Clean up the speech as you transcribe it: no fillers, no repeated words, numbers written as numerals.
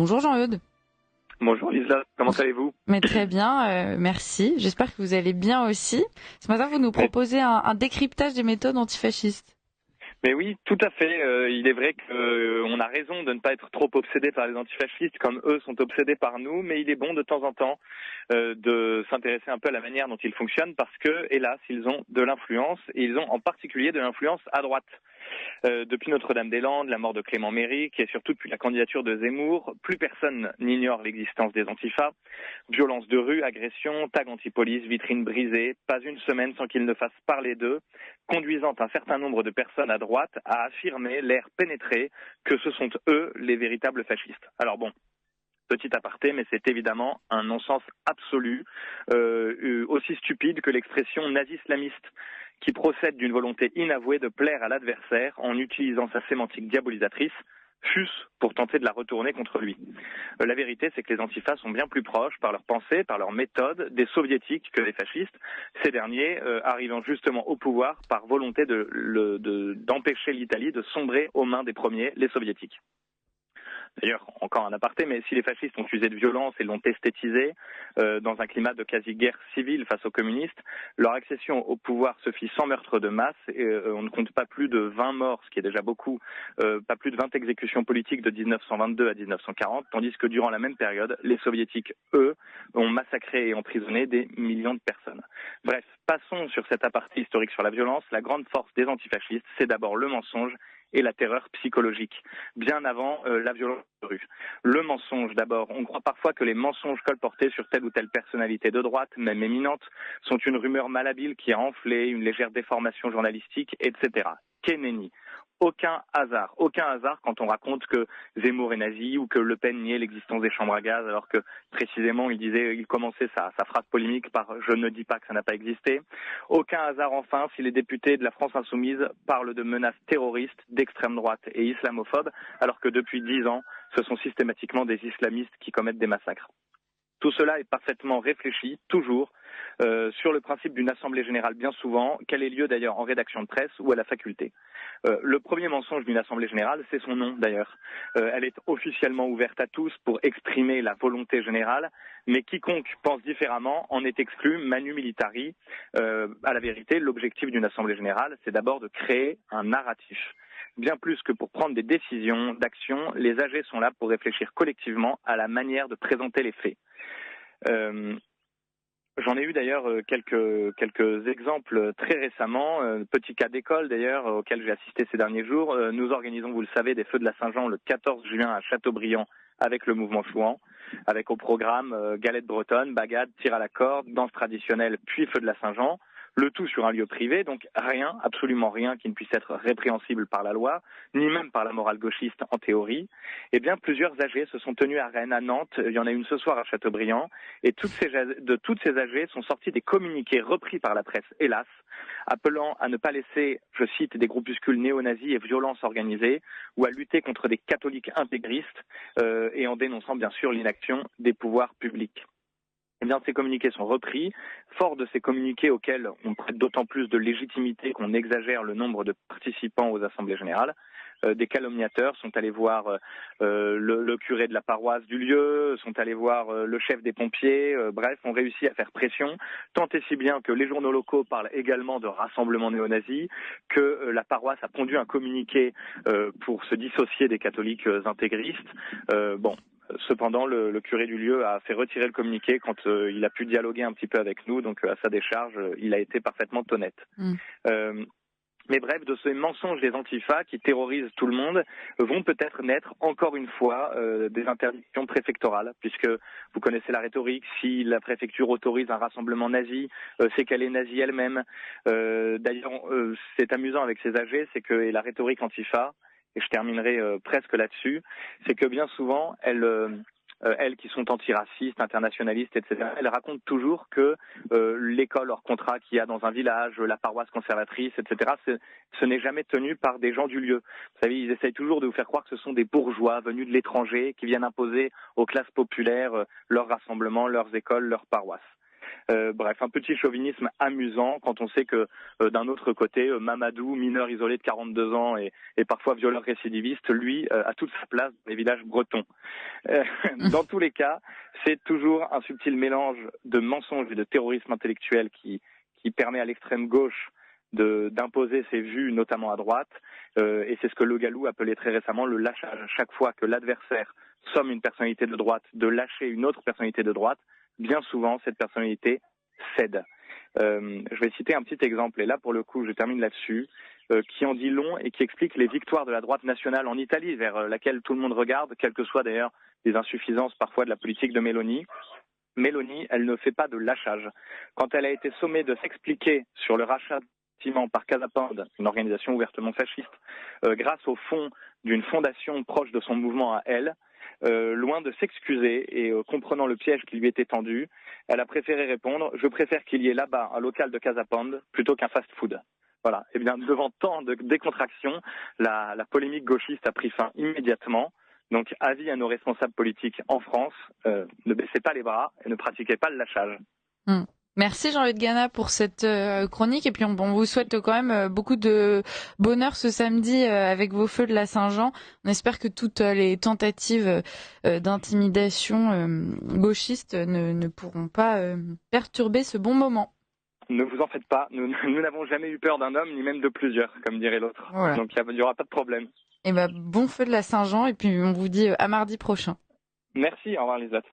Bonjour Jean-Eudes. Bonjour Lisa, comment allez-vous? Mais très bien, merci. J'espère que vous allez bien aussi. Ce matin, vous nous Mais, proposez un décryptage des méthodes antifascistes. mais oui, tout à fait. Il est vrai qu'on a raison de ne pas être trop obsédé par les antifascistes comme eux sont obsédés par nous, mais il est bon de temps en temps de s'intéresser un peu à la manière dont ils fonctionnent parce que, hélas, ils ont de l'influence et ils ont en particulier de l'influence à droite. Depuis Notre-Dame-des-Landes, la mort de Clément Méric et surtout depuis la candidature de Zemmour, plus personne n'ignore l'existence des antifas. Violence de rue, agression, tag anti-police, vitrines brisées, pas une semaine sans qu'ils ne fassent parler d'eux, conduisant un certain nombre de personnes à droite à affirmer, l'air pénétré, que ce sont eux les véritables fascistes. Alors bon, petit aparté, mais c'est évidemment un non-sens absolu, aussi stupide que l'expression nazi-islamiste, qui procède d'une volonté inavouée de plaire à l'adversaire en utilisant sa sémantique diabolisatrice, fût-ce pour tenter de la retourner contre lui. La vérité, c'est que les antifas sont bien plus proches, par leur pensée, par leur méthode, des soviétiques que des fascistes, ces derniers arrivant justement au pouvoir par volonté d'empêcher l'Italie de sombrer aux mains des premiers, les soviétiques. D'ailleurs, encore un aparté, mais si les fascistes ont usé de violence et l'ont esthétisé dans un climat de quasi-guerre civile face aux communistes, leur accession au pouvoir se fit sans meurtre de masse et on ne compte pas plus de 20 morts, ce qui est déjà beaucoup, pas plus de 20 exécutions politiques de 1922 à 1940, tandis que durant la même période, les soviétiques, eux, ont massacré et emprisonné des millions de personnes. Bref, passons sur cet aparté historique sur la violence. La grande force des antifascistes, c'est d'abord le mensonge et la terreur psychologique, bien avant la violence de rue. Le mensonge d'abord. On croit parfois que les mensonges colportés sur telle ou telle personnalité de droite, même éminente, sont une rumeur malhabile qui a enflé, une légère déformation journalistique, etc. Qu'est nenni. Aucun hasard quand on raconte que Zemmour est nazi ou que Le Pen niait l'existence des chambres à gaz alors que précisément il commençait sa phrase polémique par « je ne dis pas que ça n'a pas existé ». Aucun hasard enfin si les députés de la France Insoumise parlent de menaces terroristes, d'extrême droite et islamophobes alors que depuis 10 ans, ce sont systématiquement des islamistes qui commettent des massacres. Tout cela est parfaitement réfléchi, toujours, sur le principe d'une assemblée générale bien souvent, qu'elle ait lieu d'ailleurs en rédaction de presse ou à la faculté. Le premier mensonge d'une assemblée générale, c'est son nom d'ailleurs. Elle est officiellement ouverte à tous pour exprimer la volonté générale, mais quiconque pense différemment en est exclu manu militari. À la vérité, l'objectif d'une assemblée générale, c'est d'abord de créer un narratif. Bien plus que pour prendre des décisions d'action, les AG sont là pour réfléchir collectivement à la manière de présenter les faits. J'en ai eu d'ailleurs quelques exemples très récemment, petit cas d'école d'ailleurs auquel j'ai assisté ces derniers jours. Nous organisons, vous le savez, des Feux de la Saint-Jean le 14 juin à Châteaubriand avec le mouvement Chouan, avec au programme galette bretonne, bagade, tir à la corde, danse traditionnelle, puis Feux de la Saint-Jean. Le tout sur un lieu privé, donc rien, absolument rien qui ne puisse être répréhensible par la loi, ni même par la morale gauchiste en théorie. Eh bien, plusieurs AG se sont tenus à Rennes, à Nantes, il y en a une ce soir à Châteaubriand, et de toutes ces AG sont sortis des communiqués repris par la presse, hélas, appelant à ne pas laisser, je cite, des groupuscules néo-nazis et violences organisées, ou à lutter contre des catholiques intégristes, et en dénonçant bien sûr l'inaction des pouvoirs publics. Eh bien, ces communiqués sont repris. Fort de ces communiqués auxquels on prête d'autant plus de légitimité qu'on exagère le nombre de participants aux assemblées générales, des calomniateurs sont allés voir le curé de la paroisse du lieu, sont allés voir le chef des pompiers, bref, ont réussi à faire pression, tant et si bien que les journaux locaux parlent également de rassemblement néo-nazi, que la paroisse a pondu un communiqué pour se dissocier des catholiques intégristes. Cependant, le curé du lieu a fait retirer le communiqué quand il a pu dialoguer un petit peu avec nous, donc à sa décharge, il a été parfaitement honnête. Mais bref, de ces mensonges des antifas qui terrorisent tout le monde vont peut-être naître encore une fois des interdictions préfectorales, puisque vous connaissez la rhétorique, si la préfecture autorise un rassemblement nazi, c'est qu'elle est nazie elle-même. D'ailleurs, c'est amusant avec ces AG, c'est que et la rhétorique antifa, et je terminerai presque là-dessus, c'est que bien souvent, elles qui sont antiracistes, internationalistes, etc., elles racontent toujours que l'école hors contrat qu'il y a dans un village, la paroisse conservatrice, etc., ce n'est jamais tenu par des gens du lieu. Vous savez, ils essayent toujours de vous faire croire que ce sont des bourgeois venus de l'étranger qui viennent imposer aux classes populaires leurs rassemblements, leurs écoles, leurs paroisses. Bref, un petit chauvinisme amusant quand on sait que d'un autre côté, Mamadou, mineur isolé de 42 ans et parfois violeur récidiviste, lui, a toute sa place dans les villages bretons. Dans tous les cas, c'est toujours un subtil mélange de mensonges et de terrorisme intellectuel qui permet à l'extrême gauche d'imposer ses vues, notamment à droite, et c'est ce que Le Gallou appelait très récemment le lâchage. Chaque fois que l'adversaire somme une personnalité de droite de lâcher une autre personnalité de droite, bien souvent cette personnalité cède. Je vais citer un petit exemple, et là pour le coup je termine là-dessus, qui en dit long et qui explique les victoires de la droite nationale en Italie, vers laquelle tout le monde regarde, quelles que soient d'ailleurs les insuffisances parfois de la politique de Meloni. Meloni, elle ne fait pas de lâchage. Quand elle a été sommée de s'expliquer sur le rachat par Casapande, une organisation ouvertement fasciste, grâce au fonds d'une fondation proche de son mouvement à elle, loin de s'excuser et comprenant le piège qui lui était tendu, elle a préféré répondre « Je préfère qu'il y ait là-bas un local de Casapande plutôt qu'un fast-food ». Voilà. Et bien, devant tant de décontraction, la polémique gauchiste a pris fin immédiatement. Donc, avis à nos responsables politiques en France, ne baissez pas les bras et ne pratiquez pas le lâchage. Merci Jean-Luc Gana pour cette chronique, et puis on vous souhaite quand même beaucoup de bonheur ce samedi avec vos feux de la Saint-Jean. On espère que toutes les tentatives d'intimidation gauchiste ne pourront pas perturber ce bon moment. Ne vous en faites pas, nous n'avons jamais eu peur d'un homme, ni même de plusieurs, comme dirait l'autre. Voilà. Donc il n'y aura pas de problème. Et bon feu de la Saint-Jean, et puis on vous dit à mardi prochain. Merci, au revoir les autres.